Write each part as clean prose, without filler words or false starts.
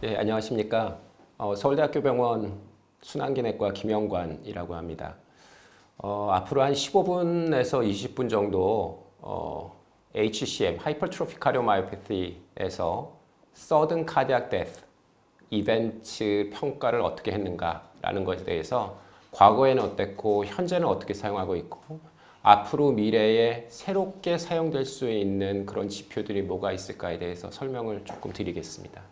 예, 안녕하십니까. 서울대학교 병원 순환기내과 김영관이라고 합니다. 앞으로 한 15분에서 20분 정도 HCM, Hypertrophic Cardiomyopathy에서 Sudden Cardiac Death 이벤트 평가를 어떻게 했는가라는 것에 대해서 과거에는 어땠고 현재는 어떻게 사용하고 있고 앞으로 미래에 새롭게 사용될 수 있는 그런 지표들이 뭐가 있을까에 대해서 설명을 조금 드리겠습니다.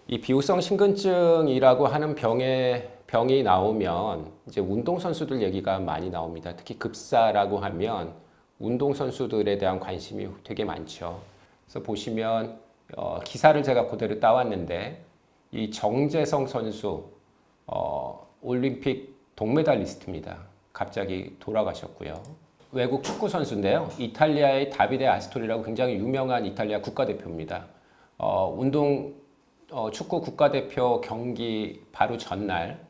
이 비후성 심근증이라고 하는 병이 나오면 이제 운동선수들 얘기가 많이 나옵니다. 특히 급사라고 하면 운동선수들에 대한 관심이 되게 많죠. 그래서 보시면 기사를 제가 그대로 따왔는데 이 정재성 선수 올림픽 동메달리스트입니다. 갑자기 돌아가셨고요. 외국 축구 선수인데요. 이탈리아의 다비데 아스토리라고 굉장히 유명한 이탈리아 국가대표입니다. 축구 국가대표 경기 바로 전날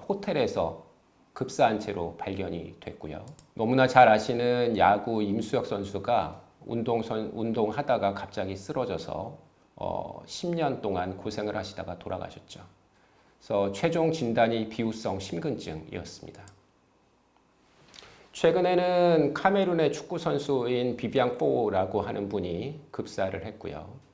호텔에서 급사한 채로 발견이 됐고요. 너무나 잘 아시는 야구 임수혁 선수가 운동하다가 갑자기 쓰러져서 10년 동안 고생을 하시다가 돌아가셨죠. 그래서 최종 진단이 비후성 심근증이었습니다. 최근에는 카메룬의 축구 선수인 비비앙 포라고 하는 분이 급사를 했고요.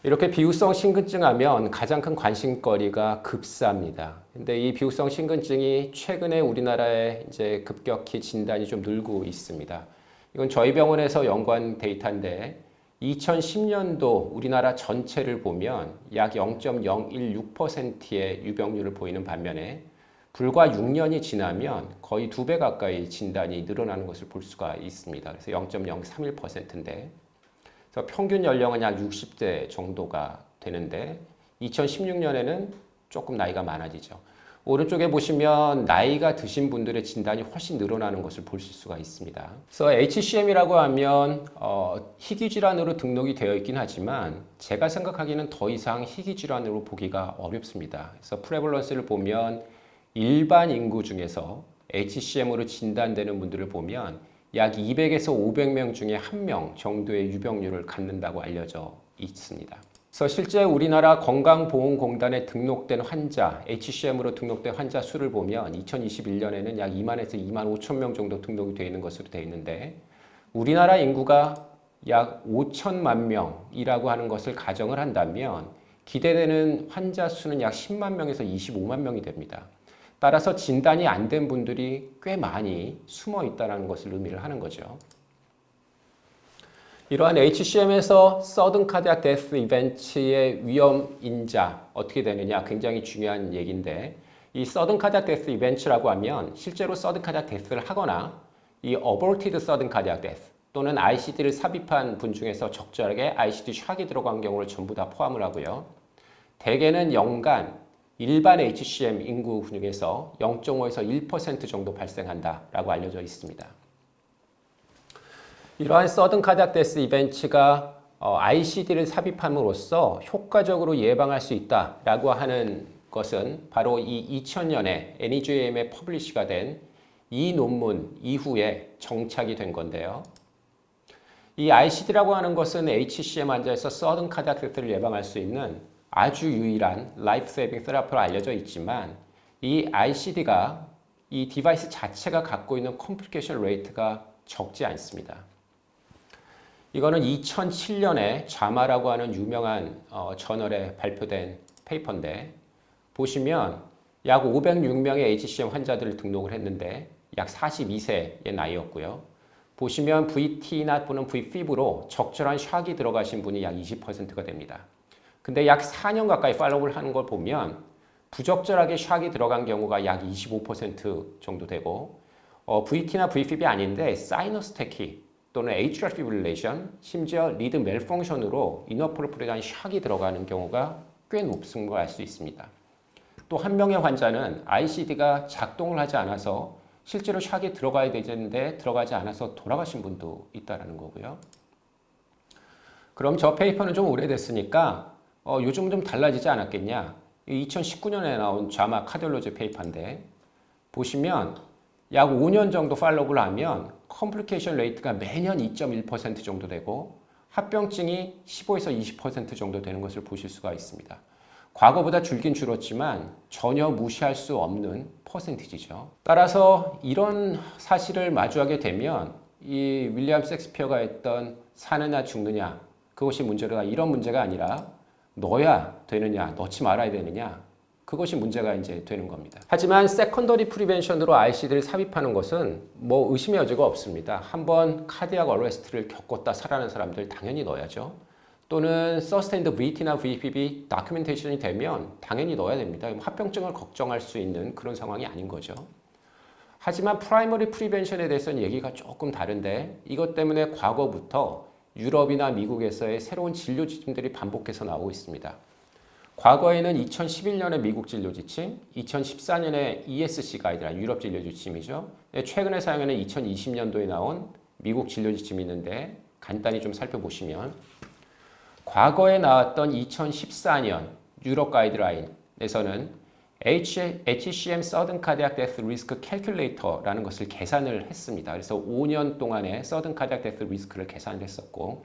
이렇게 비후성 심근증 하면 가장 큰 관심거리가 급사입니다. 근데 이 비후성 심근증이 최근에 우리나라에 이제 급격히 진단이 좀 늘고 있습니다. 이건 저희 병원에서 연관 데이터인데 2010년도 우리나라 전체를 보면 약 0.016%의 유병률을 보이는 반면에 불과 6년이 지나면 거의 2배 가까이 진단이 늘어나는 것을 볼 수가 있습니다. 그래서 0.031%인데 그래서 평균 연령은 약 60대 정도가 되는데 2016년에는 조금 나이가 많아지죠. 오른쪽에 보시면 나이가 드신 분들의 진단이 훨씬 늘어나는 것을 보실 수가 있습니다. 그래서 HCM이라고 하면 희귀질환으로 등록이 되어 있긴 하지만 제가 생각하기에는 더 이상 희귀질환으로 보기가 어렵습니다. 그래서 프레벌런스를 보면 일반 인구 중에서 HCM으로 진단되는 분들을 보면 약 200에서 500명 중에 1명 정도의 유병률을 갖는다고 알려져 있습니다. 그래서 실제 우리나라 건강보험공단에 등록된 환자, HCM으로 등록된 환자 수를 보면 2021년에는 약 2만에서 2만 5천 명 정도 등록이 되어 있는 것으로 되어 있는데 우리나라 인구가 약 5천만 명이라고 하는 것을 가정을 한다면 기대되는 환자 수는 약 10만 명에서 25만 명이 됩니다. 따라서 진단이 안 된 분들이 꽤 많이 숨어 있다는 것을 의미를 하는 거죠. 이러한 HCM에서 Sudden Cardiac Death Event의 위험 인자 어떻게 되느냐 굉장히 중요한 얘기인데 이 Sudden Cardiac Death Event라고 하면 실제로 Sudden Cardiac Death를 하거나 이 Aborted Sudden Cardiac Death 또는 ICD를 삽입한 분 중에서 적절하게 ICD 샥이 들어간 경우를 전부 다 포함을 하고요. 대개는 연간 일반 HCM 인구 중에서 0.5에서 1% 정도 발생한다라고 알려져 있습니다. 이러한 Sudden Cardiac Death 이벤트가 ICD를 삽입함으로써 효과적으로 예방할 수 있다라고 하는 것은 바로 이 2000년에 NEJM에 퍼블리시가 된 이 논문 이후에 정착이 된 건데요. 이 ICD라고 하는 것은 HCM 환자에서 Sudden Cardiac Death를 예방할 수 있는 아주 유일한 라이프 세이빙 테라피로 알려져 있지만 이 ICD가 이 디바이스 자체가 갖고 있는 컴플리케이션 레이트가 적지 않습니다. 이거는 2007년에 JAMA라고 하는 유명한 저널에 발표된 페이퍼인데 보시면 약 506명의 HCM 환자들을 등록을 했는데 약 42세의 나이였고요. 보시면 VT나 또는 VFib로 적절한 샥이 들어가신 분이 약 20%가 됩니다. 근데 약 4년 가까이 팔로우를 하는 걸 보면 부적절하게 샥이 들어간 경우가 약 25% 정도 되고 VT나 VFib이 아닌데 사이너스 테키 또는 atrial fibrillation 심지어 리드 멜펑션으로 이너프로프리한 샥이 들어가는 경우가 꽤 높은 걸 알 수 있습니다. 또 한 명의 환자는 ICD가 작동을 하지 않아서 실제로 샥이 들어가야 되는데 들어가지 않아서 돌아가신 분도 있다는 거고요. 그럼 저 페이퍼는 좀 오래됐으니까 요즘 좀 달라지지 않았겠냐? 2019년에 나온 자마 카디올로지 페이퍼인데 보시면 약 5년 정도 팔로우를 하면 컴플리케이션 레이트가 매년 2.1% 정도 되고 합병증이 15에서 20% 정도 되는 것을 보실 수가 있습니다. 과거보다 줄긴 줄었지만 전혀 무시할 수 없는 퍼센티지죠. 따라서 이런 사실을 마주하게 되면 이 윌리엄 셰익스피어가 했던 사느냐 죽느냐 그것이 문제다, 이런 문제가 아니라 넣어야 되느냐 넣지 말아야 되느냐, 그것이 문제가 이제 되는 겁니다. 하지만 세컨더리 프리벤션으로 ICD를 삽입하는 것은 뭐 의심의 여지가 없습니다. 한번 카디악 어레스트를 겪었다 살아난 사람들 당연히 넣어야죠. 또는 서스테인드 VT나 VPB 다큐멘테이션이 되면 당연히 넣어야 됩니다. 합병증을 걱정할 수 있는 그런 상황이 아닌 거죠. 하지만 프라이머리 프리벤션에 대해서는 얘기가 조금 다른데, 이것 때문에 과거부터 유럽이나 미국에서의 새로운 진료 지침들이 반복해서 나오고 있습니다. 과거에는 2011년에 미국 진료 지침, 2014년에 ESC 가이드라인, 유럽 진료 지침이죠. 최근에 사용하는 2020년도에 나온 미국 진료 지침이 있는데 간단히 좀 살펴보시면, 과거에 나왔던 2014년 유럽 가이드라인에서는 HCM Sudden Cardiac Death Risk Calculator라는 것을 계산을 했습니다. 그래서 5년 동안의 Sudden Cardiac Death Risk를 계산을 했었고,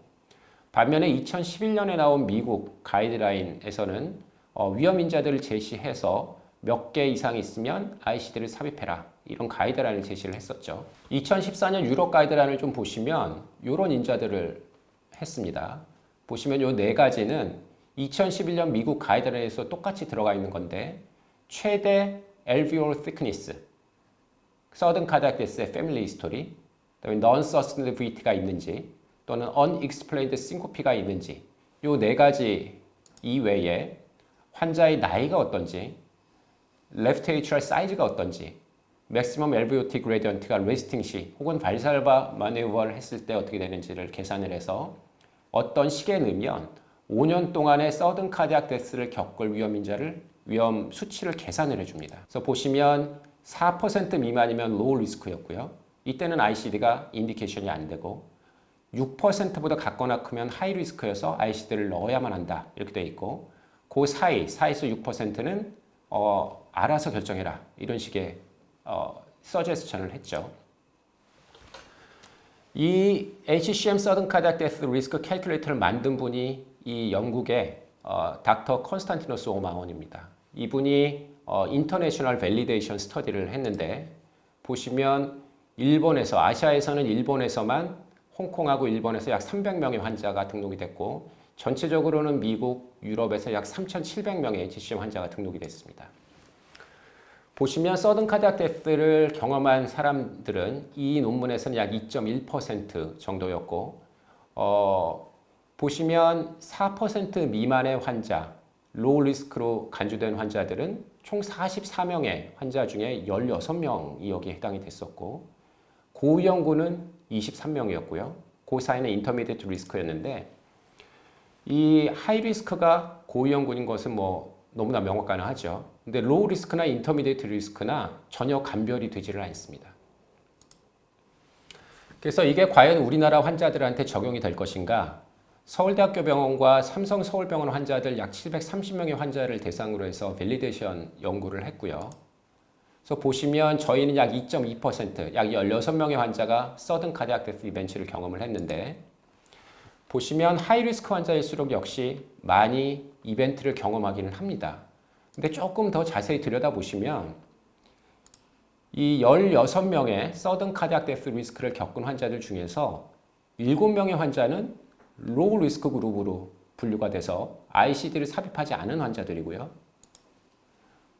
반면에 2011년에 나온 미국 가이드라인에서는 위험 인자들을 제시해서 몇 개 이상 있으면 ICD를 삽입해라, 이런 가이드라인을 제시를 했었죠. 2014년 유럽 가이드라인을 좀 보시면 이런 인자들을 했습니다. 보시면 이 네 가지는 2011년 미국 가이드라인에서 똑같이 들어가 있는 건데, 최대 alveolar thickness, sudden cardiac death의 family history, 그다음에 non-sustained VT가 있는지 또는 unexplained syncope가 있는지, 이 네 가지 이외에 환자의 나이가 어떤지, left atrial 사이즈가 어떤지, maximum alveotic gradient가 레스팅 시 혹은 발살바 마네우버를 했을 때 어떻게 되는지를 계산을 해서 어떤 시기에 넣으면 5년 동안의 서든 카디악 데스를 겪을 위험 수치를 계산을 해줍니다. 그래서 보시면 4% 미만이면 로우 리스크였고요. 이때는 ICD가 인디케이션이 안 되고, 6%보다 같거나 크면 하이 리스크여서 ICD를 넣어야만 한다, 이렇게 돼 있고, 그 사이에서 6%는 알아서 결정해라, 이런 식의 서제스천을 했죠. 이 HCM Sudden Cardiac Death Risk Calculator를 만든 분이 이 영국의 닥터 컨스탄티노스 오마원입니다. 이분이 인터내셔널 밸리데이션 스터디를 했는데, 보시면 일본에서, 아시아에서는 일본에서만 홍콩하고 일본에서 약 300명의 환자가 등록이 됐고, 전체적으로는 미국, 유럽에서 약 3,700명의 HCM 환자가 등록이 됐습니다. 보시면 서든 카디악 데스를 경험한 사람들은 이 논문에서는 약 2.1% 정도였고, 보시면 4% 미만의 환자, 로우 리스크로 간주된 환자들은 총 44명의 환자 중에 16명이 여기에 해당이 됐었고, 고위험군은 23명이었고요. 그 사이는 인터미디에이트 리스크였는데, 이 하이 리스크가 고위험군인 것은 뭐 너무나 명확하죠. 근데 로우 리스크나 인터미디에이트 리스크나 전혀 감별이 되지를 않습니다. 그래서 이게 과연 우리나라 환자들한테 적용이 될 것인가? 서울대학교 병원과 삼성서울병원 환자들 약 730명의 환자를 대상으로 해서 밸리데이션 연구를 했고요. 그래서 보시면 저희는 약 2.2%, 약 16명의 환자가 서든 카디악 데스 이벤트를 경험을 했는데, 보시면 하이리스크 환자일수록 역시 많이 이벤트를 경험하기는 합니다. 근데 조금 더 자세히 들여다보시면 이 16명의 서든 카디악 데스 리스크를 겪은 환자들 중에서 7명의 환자는 로우 리스크 그룹으로 분류가 돼서 ICD를 삽입하지 않은 환자들이고요.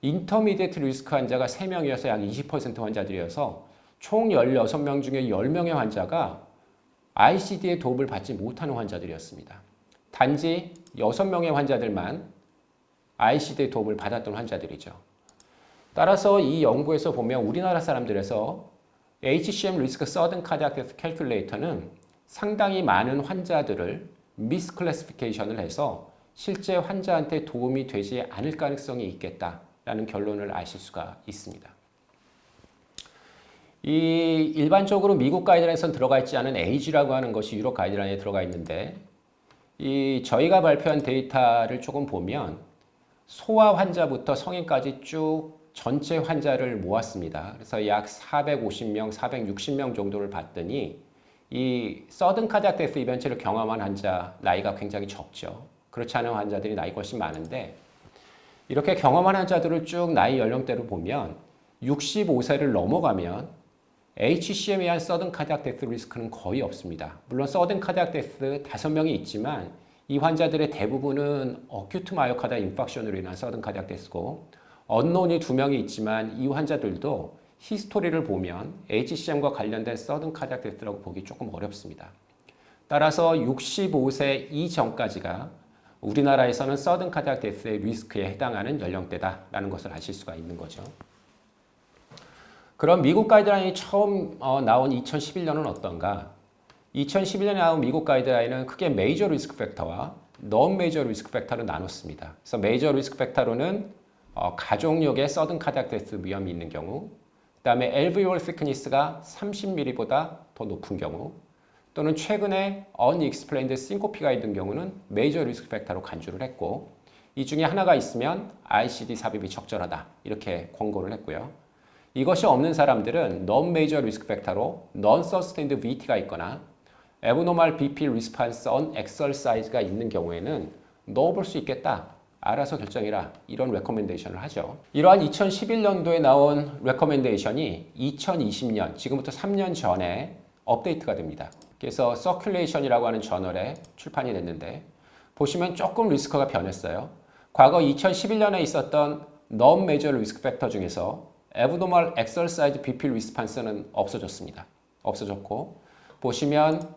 인터미디에이트 리스크 환자가 3명이어서 약 20% 환자들이어서 총 16명 중에 10명의 환자가 ICD의 도움을 받지 못하는 환자들이었습니다. 단지 6명의 환자들만 ICD의 도움을 받았던 환자들이죠. 따라서 이 연구에서 보면 우리나라 사람들에서 HCM 리스크 서든 카디악 데스 캘큘레이터는 상당히 많은 환자들을 미스클래시피케이션을 해서 실제 환자한테 도움이 되지 않을 가능성이 있겠다라는 결론을 아실 수가 있습니다. 이 일반적으로 미국 가이드라인에선 들어가 있지 않은 에이지라고 하는 것이 유럽 가이드라인에 들어가 있는데, 이 저희가 발표한 데이터를 조금 보면 소아 환자부터 성인까지 쭉 전체 환자를 모았습니다. 그래서 약 450명, 460명 정도를 봤더니 이 서든 카디악 데스 이벤트를 경험한 환자 나이가 굉장히 적죠. 그렇지 않은 환자들이 나이가 훨씬 많은데 이렇게 경험한 환자들을 쭉 나이 연령대로 보면 65세를 넘어가면 HCM에 의한 서든 카디악 데스 리스크는 거의 없습니다. 물론 서든 카디악 데스 5명이 있지만 이 환자들의 대부분은 어큐트 마이오카다 인팍션으로 인한 서든 카디악 데스고 언론이 2명이 있지만 이 환자들도 히스토리를 보면 HCM과 관련된 서든 카디악 데스라고 보기 조금 어렵습니다. 따라서 65세 이전까지가 우리나라에서는 서든 카디악 데스의 리스크에 해당하는 연령대다라는 것을 아실 수가 있는 거죠. 그럼 미국 가이드라인이 처음 나온 2011년은 어떤가? 2011년에 나온 미국 가이드라인은 크게 메이저 리스크 팩터와 넌 메이저 리스크 팩터로 나눴습니다. 그래서 메이저 리스크 팩터로는 가족력에 서든 카디악 데스 위험이 있는 경우, 그 다음에 LVOR thickness가 30mm보다 더 높은 경우, 또는 최근에 unexplained syncope가 있는 경우는 메이저 리스크 팩터로 간주를 했고, 이 중에 하나가 있으면 ICD 삽입이 적절하다 이렇게 권고를 했고요. 이것이 없는 사람들은 non-major risk factor로 non-sustained VT가 있거나 abnormal BP response on exercise가 있는 경우에는 넣어볼 수 있겠다. 알아서 결정해라. 이런 레코멘데이션을 하죠. 이러한 2011년도에 나온 레코멘데이션이 2020년, 지금부터 3년 전에 업데이트가 됩니다. 그래서 Circulation이라고 하는 저널에 출판이 됐는데 보시면 조금 리스크가 변했어요. 과거 2011년에 있었던 non-major risk factor 중에서 abnormal exercise BP response는 없어졌습니다. 없어졌고 보시면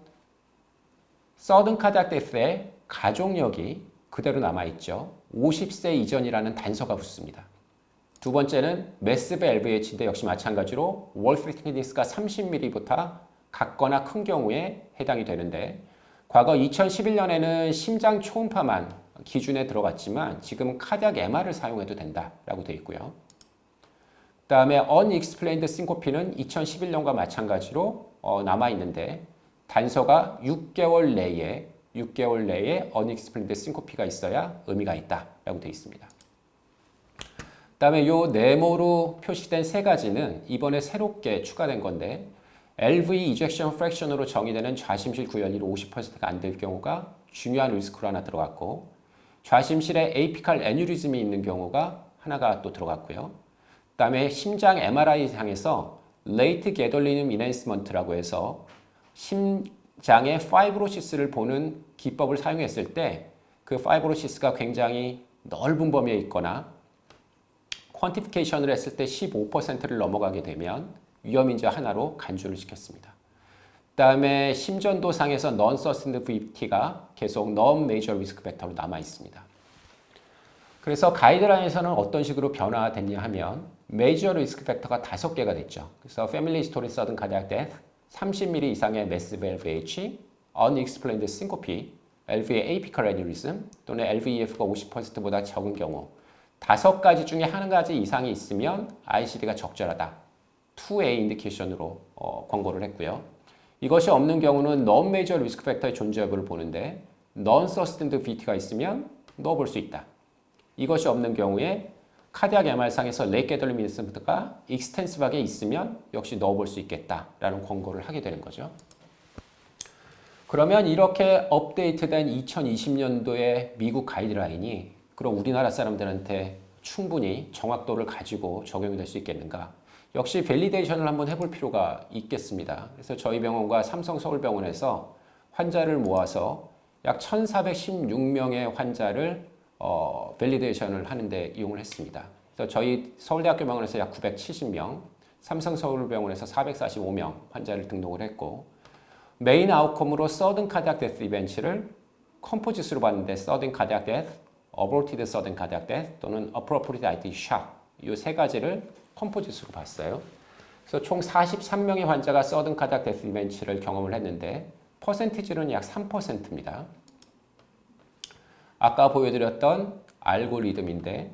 sudden cardiac death의 가족력이 그대로 남아있죠. 50세 이전이라는 단서가 붙습니다. 두 번째는 massive LVH인데 역시 마찬가지로 wall thickness가 30mm보다 같거나 큰 경우에 해당이 되는데 과거 2011년에는 심장 초음파만 기준에 들어갔지만 지금 카디악 MR을 사용해도 된다라고 되어 있고요. 그 다음에 unexplained syncope는 2011년과 마찬가지로 남아있는데 단서가 6개월 내에 unexplained syncope가 있어야 의미가 있다라고 되어 있습니다. 그 다음에 이 네모로 표시된 세 가지는 이번에 새롭게 추가된 건데 LV ejection fraction으로 정의되는 좌심실 구현율이 50%가 안 될 경우가 중요한 리스크로 하나 들어갔고 좌심실에 에이피칼 애뉴리즘이 있는 경우가 하나가 또 들어갔고요. 그 다음에 심장 MRI 상에서 Late Gadolinium Enhancement라고 해서 심장의 파이브로시스를 보는 기법을 사용했을 때 그 파이브로시스가 굉장히 넓은 범위에 있거나 퀀티피케이션을 했을 때 15%를 넘어가게 되면 위험인지 하나로 간주를 시켰습니다. 그 다음에 심전도상에서 non-sustained VT가 계속 non-major risk factor로 남아 있습니다. 그래서 가이드라인에서는 어떤 식으로 변화됐냐 하면 major risk factor가 5개가 됐죠. 그래서 family history sudden cardiac death, 30mm 이상의 massive LVH, unexplained syncope, LV의 apical aneurysm 또는 LVEF가 50%보다 적은 경우 5가지 중에 한 가지 이상이 있으면 ICD가 적절하다. 2A 인디케이션으로 권고를 했고요. 이것이 없는 경우는 non-major risk factor의 존재 여부를 보는데 non-sustained VT가 있으면 넣어볼 수 있다. 이것이 없는 경우에 카디악 MR상에서 late gadolinium enhancement가 extensive하게 있으면 역시 넣어볼 수 있겠다라는 권고를 하게 되는 거죠. 그러면 이렇게 업데이트된 2020년도의 미국 가이드라인이 그럼 우리나라 사람들한테 충분히 정확도를 가지고 적용이 될 수 있겠는가? 역시 밸리데이션을 한번 해볼 필요가 있겠습니다. 그래서 저희 병원과 삼성서울병원에서 환자를 모아서 약 1,416명의 환자를 밸리데이션을 하는데 이용을 했습니다. 그래서 저희 서울대학교 병원에서 약 970명, 삼성서울병원에서 445명 환자를 등록을 했고 메인 아웃컴으로 서든 카디악 데스 이벤트를 컴포짓으로 봤는데 서든 카디악 데스, aborted sudden cardiac death 또는 appropriate IT shock 이 세 가지를 컴포짓으로 봤어요. 그래서 총 43명의 환자가 sudden cardiac death 이벤트를 경험을 했는데 퍼센티지는 약 3%입니다. 아까 보여드렸던 알고리즘인데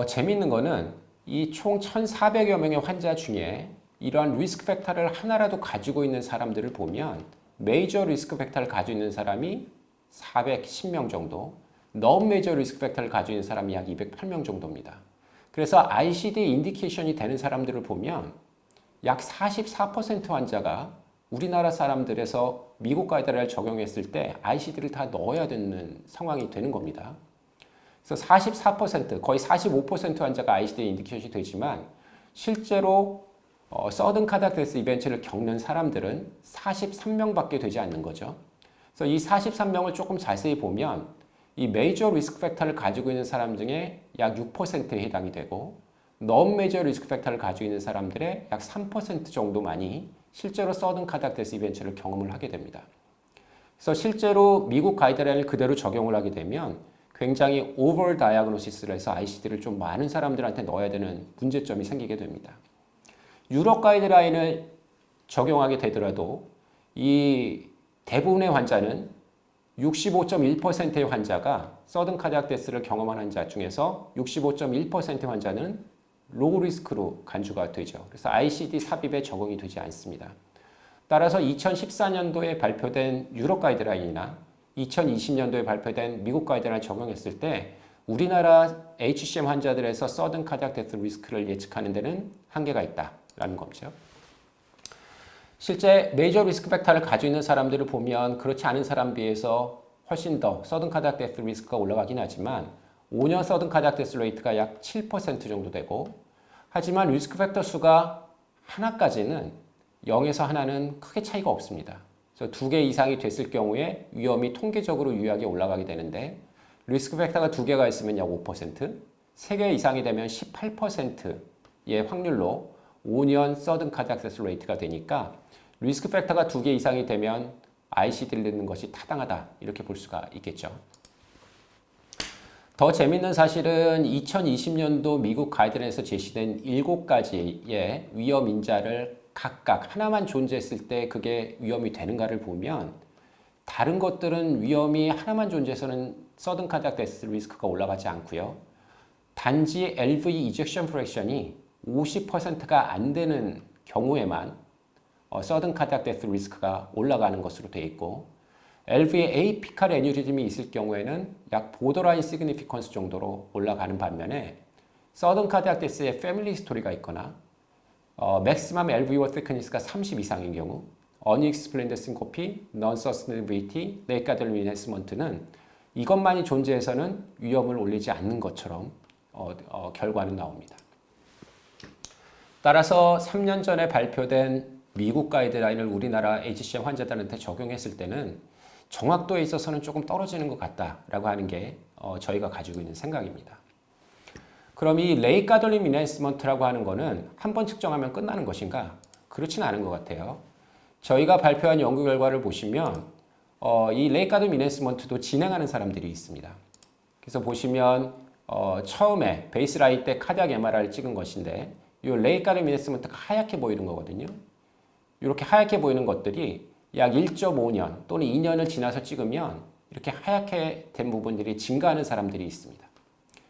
재미있는 거는 이 총 1,400여 명의 환자 중에 이러한 리스크 팩터를 하나라도 가지고 있는 사람들을 보면 메이저 리스크 팩터를 가지고 있는 사람이 410명 정도, non-major risk factor를 가지고 있는 사람이 약 208명 정도입니다. 그래서 ICD 인디케이션이 되는 사람들을 보면 약 44% 환자가 우리나라 사람들에서 미국 가이드라인을 적용했을 때 ICD를 다 넣어야 되는 상황이 되는 겁니다. 그래서 44%, 거의 45% 환자가 ICD 인디케이션이 되지만 실제로 서든 카디악 데스 이벤트를 겪는 사람들은 43명밖에 되지 않는 거죠. 그래서 이 43명을 조금 자세히 보면 이 메이저 리스크 팩터를 가지고 있는 사람 중에 약 6%에 해당이 되고 non 메이저 리스크 팩터를 가지고 있는 사람들의 약 3% 정도만이 실제로 서든 카디악 데스 이벤트를 경험을 하게 됩니다. 그래서 실제로 미국 가이드라인을 그대로 적용을 하게 되면 굉장히 오버 다이아그노시스를 해서 ICD를 좀 많은 사람들한테 넣어야 되는 문제점이 생기게 됩니다. 유럽 가이드라인을 적용하게 되더라도 이 대부분의 환자는 65.1%의 환자가 서든 카디악 데스를 경험한 환자 중에서 65.1%의 환자는 로우 리스크로 간주가 되죠. 그래서 ICD 삽입에 적용이 되지 않습니다. 따라서 2014년도에 발표된 유럽 가이드라인이나 2020년도에 발표된 미국 가이드라인을 적용했을 때 우리나라 HCM 환자들에서 서든 카디악 데스 리스크를 예측하는 데는 한계가 있다라는 거죠. 실제 메이저 리스크 팩터를 가지고 있는 사람들을 보면 그렇지 않은 사람 비해서 훨씬 더 서든 카디악 데스 리스크가 올라가긴 하지만 5년 서든 카디악 데스 레이트가 약 7% 정도 되고 하지만 리스크 팩터 수가 하나까지는 0에서 하나는 크게 차이가 없습니다. 그래서 2개 이상이 됐을 경우에 위험이 통계적으로 유의하게 올라가게 되는데 리스크 팩터가 2개가 있으면 약 5%, 3개 이상이 되면 18%의 확률로 5년 서든 카디악 데스 레이트가 되니까 리스크 팩터가 2개 이상이 되면 ICD를 넣는 것이 타당하다 이렇게 볼 수가 있겠죠. 더 재밌는 사실은 2020년도 미국 가이드라인에서 제시된 7가지의 위험 인자를 각각 하나만 존재했을 때 그게 위험이 되는가를 보면 다른 것들은 위험이 하나만 존재해서는 서든 카디악 데스 리스크가 올라가지 않고요. 단지 LV 이젝션 프랙션이 50%가 안 되는 경우에만 서든 카디악 데스 리스크가 올라가는 것으로 되어 있고 LV에 에이피칼 애뉴리즘이 있을 경우에는 약 보더라인 시그니피컨스 정도로 올라가는 반면에 서든 카디악 데스의 패밀리 스토리가 있거나 맥시멈 LV와 thickness가 30 이상인 경우 unexplained syncope, non-sustainability, 뇌가들 인핸스먼트는 이것만이 존재해서는 위험을 올리지 않는 것처럼 결과는 나옵니다. 따라서 3년 전에 발표된 미국 가이드라인을 우리나라 HCM 환자들한테 적용했을 때는 정확도에 있어서는 조금 떨어지는 것 같다라고 하는 게 저희가 가지고 있는 생각입니다. 그럼 이 레이 가돌림 인핸스먼트라고 하는 거는 한 번 측정하면 끝나는 것인가? 그렇지는 않은 것 같아요. 저희가 발표한 연구 결과를 보시면 이 레이 가돌림 인핸스먼트도 진행하는 사람들이 있습니다. 그래서 보시면 처음에 베이스라인 때 카디악 MRI를 찍은 것인데 이 레이 가돌림 인핸스먼트가 하얗게 보이는 거거든요. 이렇게 하얗게 보이는 것들이 약 1.5년 또는 2년을 지나서 찍으면 이렇게 하얗게 된 부분들이 증가하는 사람들이 있습니다.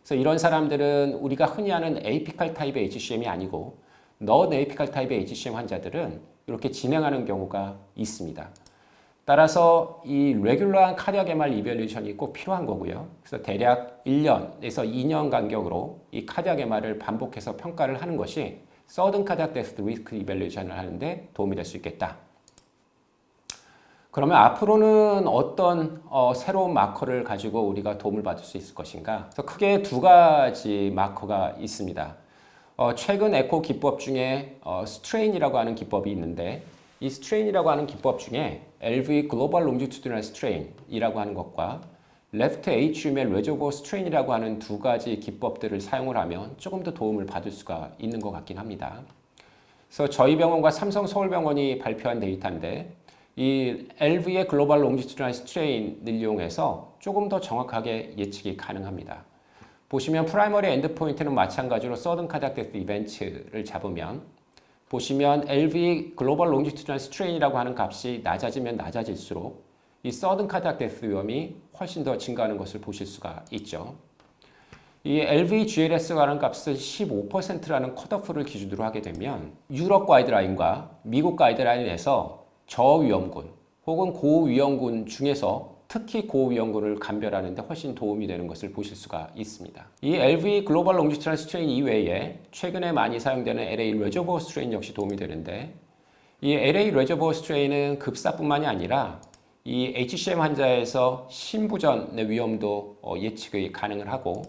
그래서 이런 사람들은 우리가 흔히 하는 에이피칼 타입의 HCM이 아니고 non 에이피칼 타입의 HCM 환자들은 이렇게 진행하는 경우가 있습니다. 따라서 이 레귤러한 카디악 MR 이밸루에이션이 꼭 필요한 거고요. 그래서 대략 1년에서 2년 간격으로 이 카디악 MR을 반복해서 평가를 하는 것이 서든 카디악 데스 리스크 이밸루에이션을 하는데 도움이 될 수 있겠다. 그러면 앞으로는 어떤 새로운 마커를 가지고 우리가 도움을 받을 수 있을 것인가? 그래서 크게 2가지 마커가 있습니다. 최근 에코 기법 중에 스트레인이라고 하는 기법이 있는데 이 스트레인이라고 하는 기법 중에 LV 글로벌 롱지튜디널 스트레인이라고 하는 것과 레프트 HUM의 레저버 스트레인이라고 하는 2가지 기법들을 사용을 하면 조금 더 도움을 받을 수가 있는 것 같긴 합니다. 그래서 저희 병원과 삼성 서울병원이 발표한 데이터인데 이 LV의 글로벌 롱지튜디널 스트레인을 이용해서 조금 더 정확하게 예측이 가능합니다. 보시면 프라이머리 엔드포인트는 마찬가지로 서든 카디악 데스 이벤트를 잡으면 보시면 LV 글로벌 롱지튜디널 스트레인이라고 하는 값이 낮아지면 낮아질수록 이 서든 카디악 데스 위험이 훨씬 더 증가하는 것을 보실 수가 있죠. 이 LV GLS가 하는 값을 15%라는 컷오프를 기준으로 하게 되면 유럽 가이드라인과 미국 가이드라인에서 저위험군 혹은 고위험군 중에서 특히 고위험군을 감별하는 데 훨씬 도움이 되는 것을 보실 수가 있습니다. 이 LV 글로벌 롱지튜디널 스트레인 이외에 최근에 많이 사용되는 LA 레저버 스트레인 역시 도움이 되는데, 이 LA 레저버 스트레인은 급사뿐만이 아니라 이 HCM 환자에서 심부전의 위험도 예측이 가능을 하고,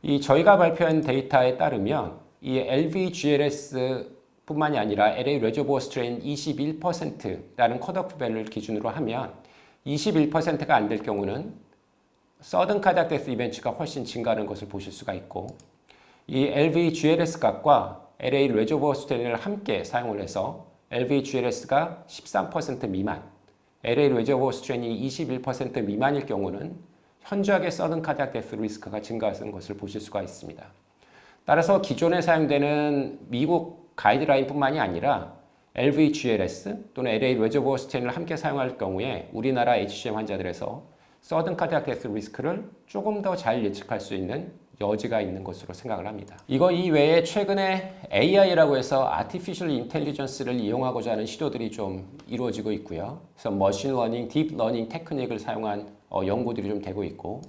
이 저희가 발표한 데이터에 따르면 이 LVGLS 뿐만이 아니라 LA 레저버 스트레인 21%라는 컷오프 밸류를 기준으로 하면 21%가 안 될 경우는 서든 카디악 데스 이벤트가 훨씬 증가하는 것을 보실 수가 있고, 이 LVGLS 값과 LA 레저버 스트레인을 함께 사용을 해서 LVGLS가 13% 미만, LA 레저버 스트레인이 21% 미만일 경우는 현저하게 서든 카디악 데스 리스크가 증가하는 것을 보실 수가 있습니다. 따라서 기존에 사용되는 미국 가이드라인뿐만이 아니라 LVGLS 또는 LA 레저버 스트레인을 함께 사용할 경우에 우리나라 HCM 환자들에서 서든 카디악 데스 리스크를 조금 더 잘 예측할 수 있는 여지가 있는 것으로 생각을 합니다. 이거 이외에 최근에 AI라고 해서 Artificial Intelligence를 이용하고자 하는 시도들이 좀 이루어지고 있고요. 그래서 머신 러닝, 딥 러닝 테크닉을 사용한 연구들이 좀 되고 있고,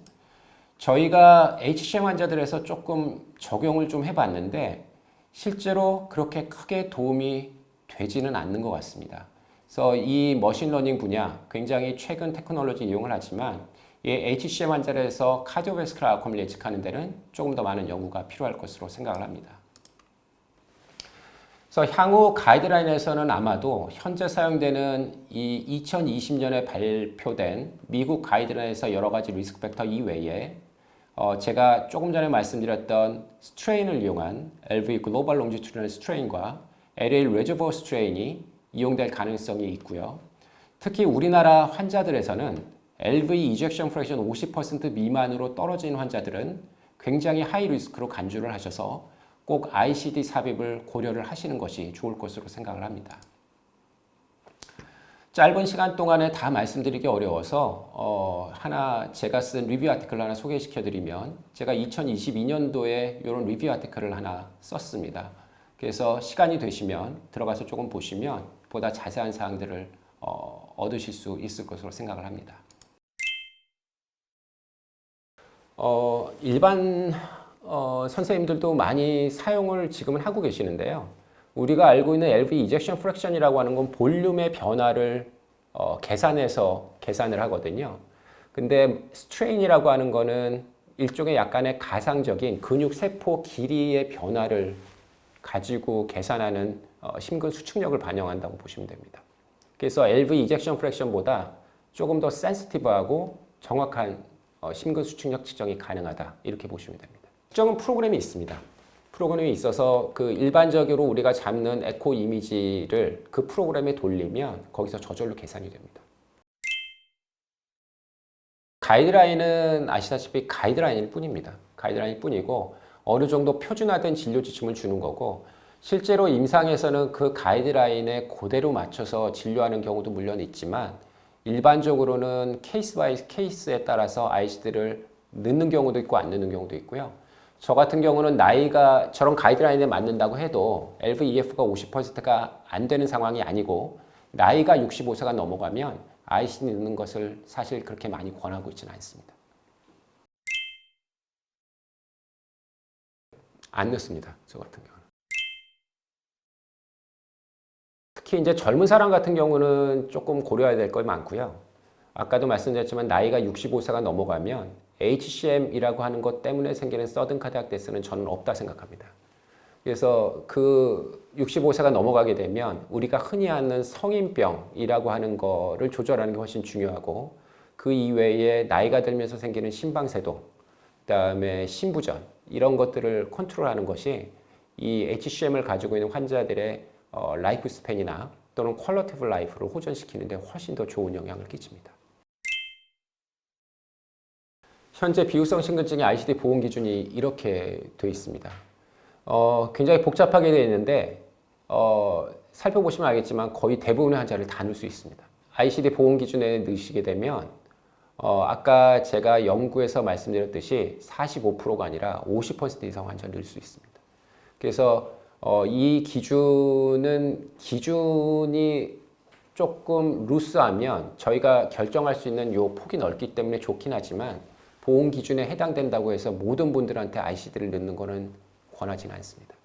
저희가 HCM 환자들에서 조금 적용을 좀 해봤는데 실제로 그렇게 크게 도움이 되지는 않는 것 같습니다. 그래서 이 머신러닝 분야 굉장히 최근 테크놀로지 이용을 하지만 이 HCM 환자들에서 카디오베스큘러 아웃컴을 예측하는 데는 조금 더 많은 연구가 필요할 것으로 생각을 합니다. 그래서 향후 가이드라인에서는 아마도 현재 사용되는 이 2020년에 발표된 미국 가이드라인에서 여러 가지 리스크 팩터 이외에 제가 조금 전에 말씀드렸던 스트레인을 이용한 LV 글로벌 롱지튜디널 스트레인과 LA 레저버 스트레인이 이용될 가능성이 있고요. 특히 우리나라 환자들에서는 LV 이젝션 프랙션 50% 미만으로 떨어진 환자들은 굉장히 하이 리스크로 간주를 하셔서 꼭 ICD 삽입을 고려를 하시는 것이 좋을 것으로 생각을 합니다. 짧은 시간 동안에 다 말씀드리기 어려워서 하나 제가 쓴 리뷰 아티클을 하나 소개시켜 드리면, 제가 2022년도에 이런 리뷰 아티클을 하나 썼습니다. 그래서 시간이 되시면 들어가서 조금 보시면 보다 자세한 사항들을 얻으실 수 있을 것으로 생각을 합니다. 일반 선생님들도 많이 사용을 지금은 하고 계시는데요. 우리가 알고 있는 LV 이젝션 프랙션이라고 하는 건 볼륨의 변화를 계산해서 계산을 하거든요. 근데 스트레인이라고 하는 거는 일종의 약간의 가상적인 근육 세포 길이의 변화를 가지고 계산하는 심근 수축력을 반영한다고 보시면 됩니다. 그래서 LV 이젝션 프랙션보다 조금 더 센시티브하고 정확한 심근 수축력 측정이 가능하다, 이렇게 보시면 됩니다. 측정은 프로그램이 있습니다. 프로그램이 있어서 그 일반적으로 우리가 잡는 에코 이미지를 그 프로그램에 돌리면 거기서 저절로 계산이 됩니다. 가이드라인은 아시다시피 가이드라인일 뿐입니다. 가이드라인일 뿐이고 어느 정도 표준화된 진료 지침을 주는 거고, 실제로 임상에서는 그 가이드라인에 그대로 맞춰서 진료하는 경우도 물론 있지만 일반적으로는 케이스 바이 케이스에 따라서 ICD를 넣는 경우도 있고 안 넣는 경우도 있고요. 저 같은 경우는 나이가 저런 가이드라인에 맞는다고 해도 LVEF가 50%가 안 되는 상황이 아니고 나이가 65세가 넘어가면 ICD 넣는 것을 사실 그렇게 많이 권하고 있지는 않습니다. 안 넣습니다. 저 같은 경우는. 특히 이제 젊은 사람 같은 경우는 조금 고려해야 될 거 많고요. 아까도 말씀드렸지만 나이가 65세가 넘어가면 HCM이라고 하는 것 때문에 생기는 서든 카디악 데스는 저는 없다 생각합니다. 그래서 그 65세가 넘어가게 되면 우리가 흔히 아는 성인병이라고 하는 거를 조절하는 게 훨씬 중요하고, 그 이외에 나이가 들면서 생기는 심방세동, 그다음에 심부전, 이런 것들을 컨트롤하는 것이 이 HCM을 가지고 있는 환자들의 라이프 스팬이나 또는 퀄리티 오브 라이프를 호전시키는 데 훨씬 더 좋은 영향을 끼칩니다. 현재 비후성 심근증의 ICD 보험 기준이 이렇게 되어 있습니다. 굉장히 복잡하게 되어 있는데 살펴보시면 알겠지만 거의 대부분의 환자를 다 넣을 수 있습니다. ICD 보험 기준에 넣으시게 되면 아까 제가 연구에서 말씀드렸듯이 45%가 아니라 50% 이상 환자를 넣을 수 있습니다. 그래서 이 기준이 조금 루스하면 저희가 결정할 수 있는 요 폭이 넓기 때문에 좋긴 하지만 보험 기준에 해당된다고 해서 모든 분들한테 ICD를 넣는 거는 권하지는 않습니다.